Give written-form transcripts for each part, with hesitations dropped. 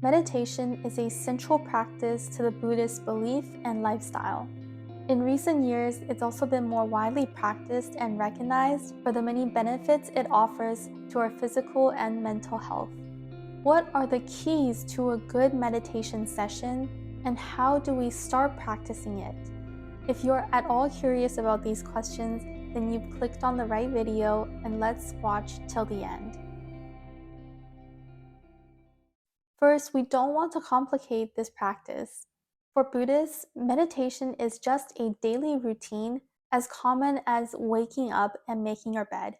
Meditation is a central practice to the Buddhist belief and lifestyle. In recent years, it's also been more widely practiced and recognized for the many benefits it offers to our physical and mental health. What are the keys to a good meditation session, and how do we start practicing it? If you're at all curious about these questions, then you've clicked on the right video, and let's watch till the end. First, we don't want to complicate this practice. For Buddhists, meditation is just a daily routine as common as waking up and making your bed.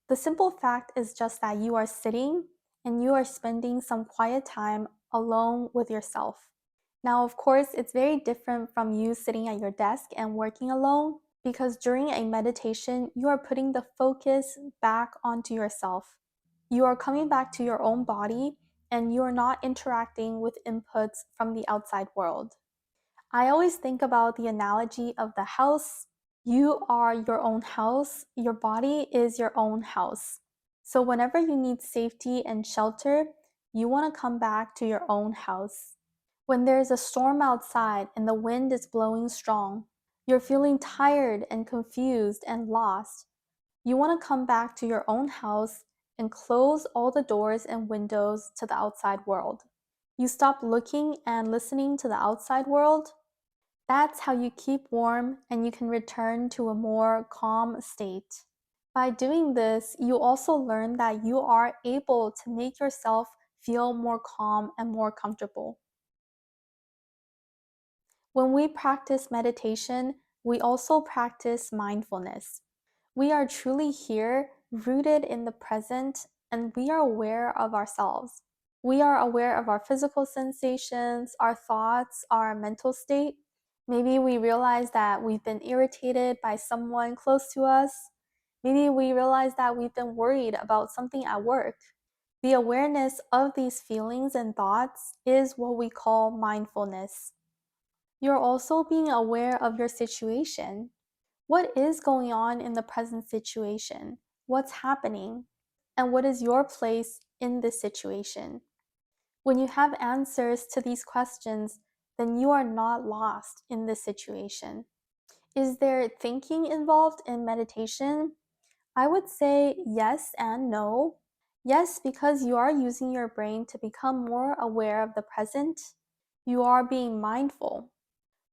The simple fact is just that you are sitting and you are spending some quiet time alone with yourself. Now, of course, it's very different from you sitting at your desk and working alone, because during a meditation, you are putting the focus back onto yourself. You are coming back to your own body and you are not interacting with inputs from the outside world. I always think about the analogy of the house. You are your own house, your body is your own house. So whenever you need safety and shelter, you want to come back to your own house. When there's a storm outside and the wind is blowing strong, you're feeling tired and confused and lost. You want to come back to your own house and close all the doors and windows to the outside world. You stop looking and listening to the outside world. That's how you keep warm and you can return to a more calm state. By doing this, you also learn that you are able to make yourself feel more calm and more comfortable. When we practice meditation, we also practice mindfulness. We are truly here, rooted in the present, and we are aware of ourselves. We are aware of our physical sensations, our thoughts, our mental state. Maybe we realize that we've been irritated by someone close to us. Maybe we realize that we've been worried about something at work. The awareness of these feelings and thoughts is what we call mindfulness. You're also being aware of your situation. What is going on in the present situation? What's happening? And what is your place in this situation? When you have answers to these questions, then you are not lost in this situation. Is there thinking involved in meditation? I would say yes and no. Yes, because you are using your brain to become more aware of the present. You are being mindful.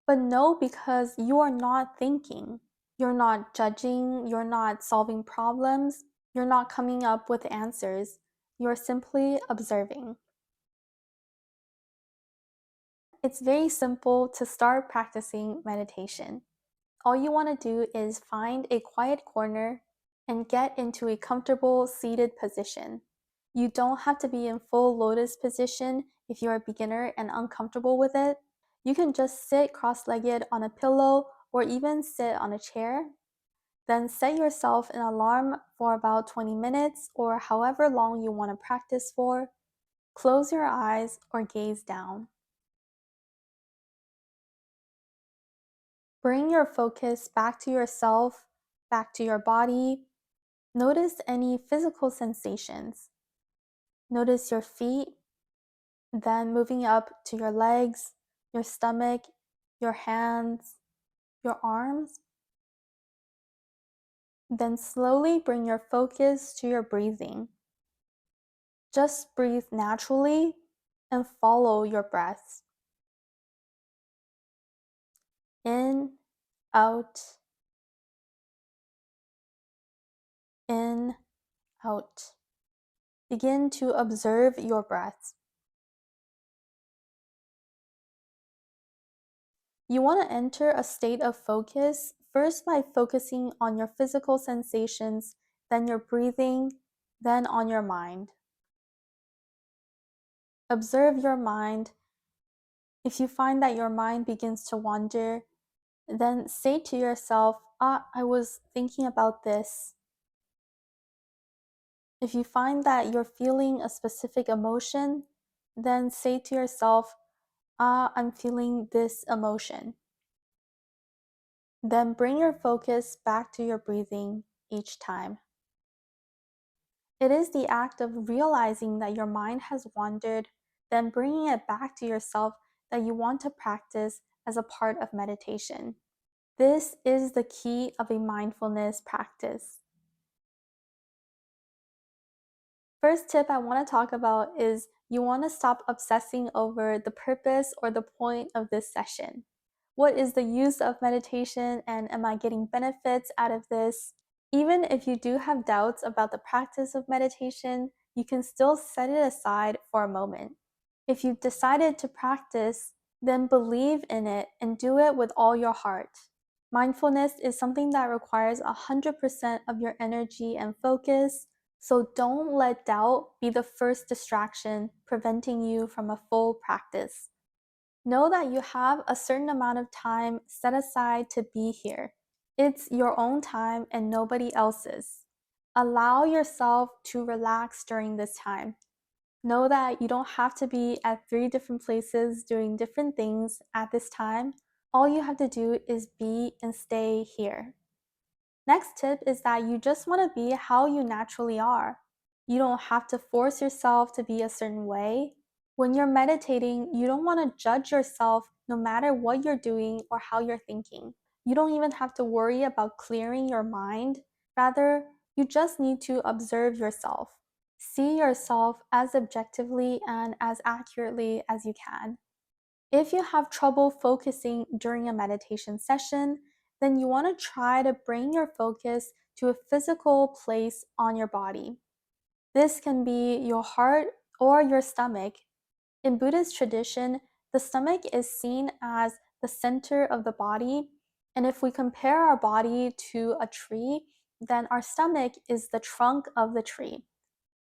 But no, because you are not thinking. You're not judging, you're not solving problems, you're not coming up with answers. You're simply observing. It's very simple to start practicing meditation. All you want to do is find a quiet corner and get into a comfortable seated position. You don't have to be in full lotus position if you're a beginner and uncomfortable with it. You can just sit cross-legged on a pillow or even sit on a chair. Then set yourself an alarm for about 20 minutes or however long you want to practice for. Close your eyes or gaze down. Bring your focus back to yourself, back to your body. Notice any physical sensations. Notice your feet, then moving up to your legs, your stomach, your hands, your arms. Then slowly bring your focus to your breathing. Just breathe naturally and follow your breath. In, out, in, out. Begin to observe your breath. You want to enter a state of focus first by focusing on your physical sensations, then your breathing, then on your mind. Observe your mind. If you find that your mind begins to wander, then say to yourself, I was thinking about this. If you find that you're feeling a specific emotion, then say to yourself, I'm feeling this emotion. Then bring your focus back to your breathing each time. It is the act of realizing that your mind has wandered then bringing it back to yourself that you want to practice as a part of meditation. This is the key of a mindfulness practice. First tip I want to talk about is you want to stop obsessing over the purpose or the point of this session. What is the use of meditation and am I getting benefits out of this? Even if you do have doubts about the practice of meditation, you can still set it aside for a moment. If you've decided to practice, then believe in it and do it with all your heart. Mindfulness is something that requires 100% of your energy and focus, so don't let doubt be the first distraction preventing you from a full practice. Know that you have a certain amount of time set aside to be here. It's your own time and nobody else's. Allow yourself to relax during this time. Know that you don't have to be at 3 different places doing different things at this time. All you have to do is be and stay here. Next tip is that you just want to be how you naturally are. You don't have to force yourself to be a certain way. When you're meditating, you don't want to judge yourself no matter what you're doing or how you're thinking. You don't even have to worry about clearing your mind. Rather, you just need to observe yourself. See yourself as objectively and as accurately as you can. If you have trouble focusing during a meditation session, then you want to try to bring your focus to a physical place on your body. This can be your heart or your stomach. In Buddhist tradition, the stomach is seen as the center of the body, and if we compare our body to a tree, then our stomach is the trunk of the tree.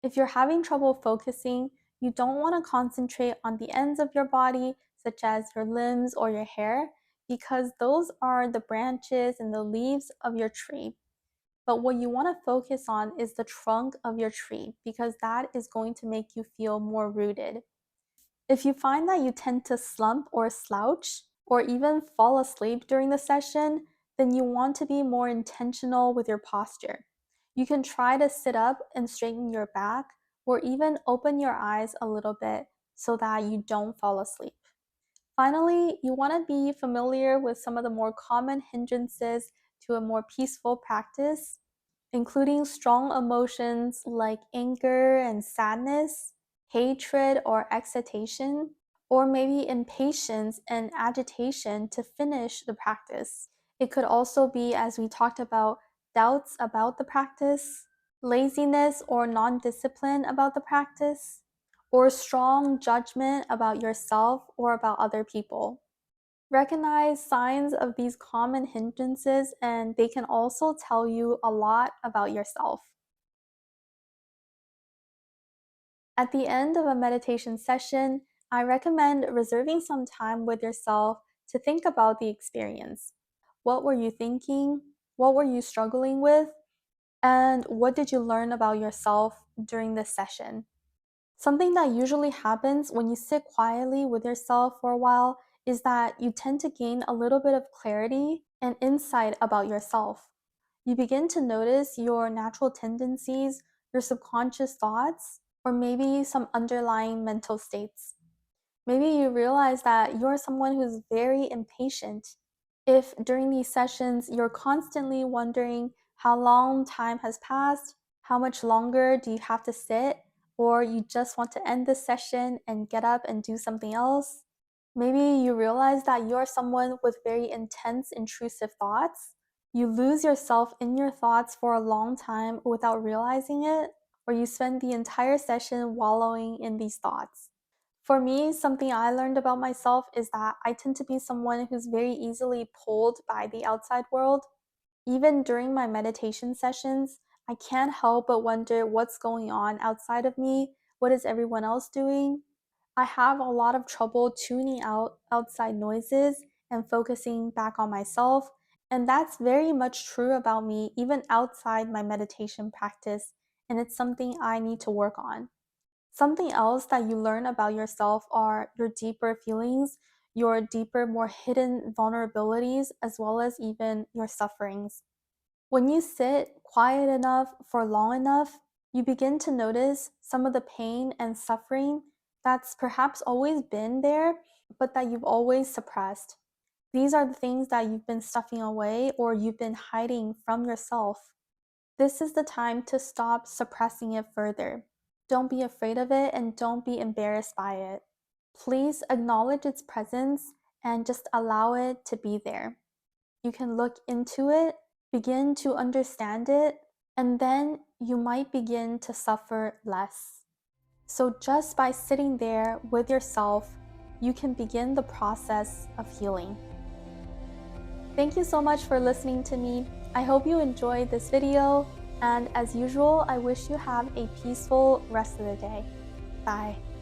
If you're having trouble focusing, you don't want to concentrate on the ends of your body, such as your limbs or your hair, because those are the branches and the leaves of your tree. But what you want to focus on is the trunk of your tree, because that is going to make you feel more rooted. If you find that you tend to slump or slouch, or even fall asleep during the session, then you want to be more intentional with your posture. You can try to sit up and straighten your back, or even open your eyes a little bit so that you don't fall asleep. Finally, you want to be familiar with some of the more common hindrances to a more peaceful practice, including strong emotions like anger and sadness, hatred or excitation, or maybe impatience and agitation to finish the practice. It could also be, as we talked about, doubts about the practice, laziness or non discipline about the practice, or strong judgment about yourself or about other people. Recognize signs of these common hindrances, and they can also tell you a lot about yourself. At the end of a meditation session, I recommend reserving some time with yourself to think about the experience. What were you thinking? What were you struggling with? And what did you learn about yourself during this session? Something that usually happens when you sit quietly with yourself for a while is that you tend to gain a little bit of clarity and insight about yourself. You begin to notice your natural tendencies, your subconscious thoughts, or maybe some underlying mental states. Maybe you realize that you're someone who's very impatient. If during these sessions you're constantly wondering how long time has passed, how much longer do you have to sit, or you just want to end the session and get up and do something else, maybe you realize that you're someone with very intense, intrusive thoughts. You lose yourself in your thoughts for a long time without realizing it, or you spend the entire session wallowing in these thoughts. For me, something I learned about myself is that I tend to be someone who's very easily pulled by the outside world. Even during my meditation sessions, I can't help but wonder what's going on outside of me. What is everyone else doing? I have a lot of trouble tuning out outside noises and focusing back on myself. And that's very much true about me, even outside my meditation practice. And it's something I need to work on. Something else that you learn about yourself are your deeper feelings, your deeper, more hidden vulnerabilities, as well as even your sufferings. When you sit quiet enough for long enough, you begin to notice some of the pain and suffering that's perhaps always been there, but that you've always suppressed. These are the things that you've been stuffing away or you've been hiding from yourself. This is the time to stop suppressing it further. Don't be afraid of it and don't be embarrassed by it. Please acknowledge its presence and just allow it to be there. You can look into it, begin to understand it, and then you might begin to suffer less. So, just by sitting there with yourself, you can begin the process of healing. Thank you so much for listening to me. I hope you enjoyed this video, and as usual, I wish you have a peaceful rest of the day. Bye.